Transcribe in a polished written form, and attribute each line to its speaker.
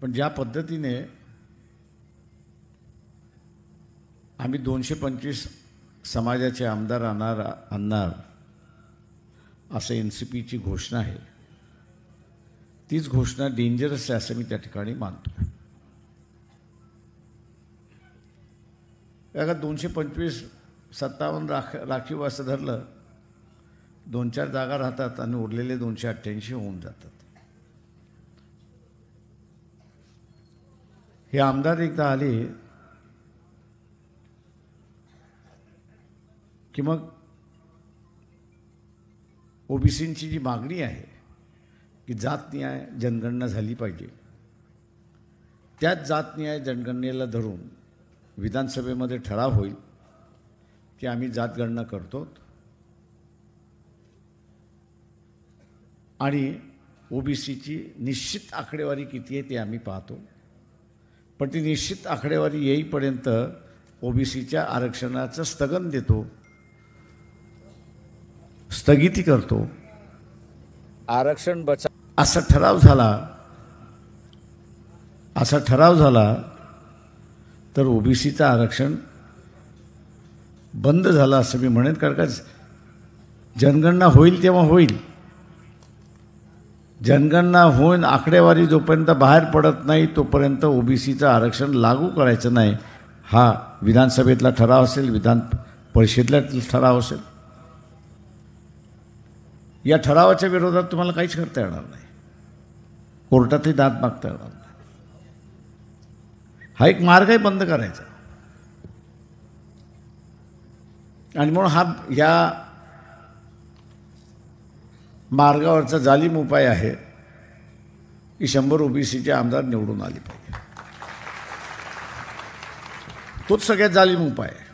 Speaker 1: पण ज्या पद्धतीने आम्ही 225 समाजाचे आमदार आणणार असं NCPची घोषणा आहे, तीच घोषणा डेंजरस आहे असं मी त्या ठिकाणी मानतो. बघा 225 57 राखीव असं धरलं, 2-4 जागा राहतात आणि उरलेले 288 होऊन जातात. हे आमदार एकदा आले की मग ओबीसींची जी मागणी आहे की जात न्याय जनगणना झाली पाहिजे, त्याच जात न्याय जनगणनेला धरून विधानसभेमध्ये ठराव होईल की आम्ही जातगणना करतो आणि ओबीसीची निश्चित आकडेवारी किती आहे ते आम्ही पाहतो. पण ती निश्चित आकडेवारी येईपर्यंत ओबीसीच्या आरक्षणाचं स्थगन देतो, स्थगिती करतो, आरक्षण बचाव असा ठराव झाला तर ओबीसीचं आरक्षण बंद झालं असं मी म्हणेन. कारण का जनगणना होईल तेव्हा होईल, जनगणना होऊन आकडेवारी जोपर्यंत बाहेर पडत नाही तोपर्यंत ओबीसीचं आरक्षण लागू करायचं नाही. हा विधानसभेतला ठराव असेल, विधान परिषदेतला ठराव असेल. या ठरावाच्या विरोधात तुम्हाला काहीच करता येणार नाही, कोर्टातही दाद मागता येणार नाही. हा एक मार्ग आहे बंद करायचा. आणि म्हणून या मार्गावरचा जालीम उपाय आहे की 100 ओबीसीचे आमदार निवडून आले पाहिजे. तोच सगळ्यात जालीम उपाय आहे.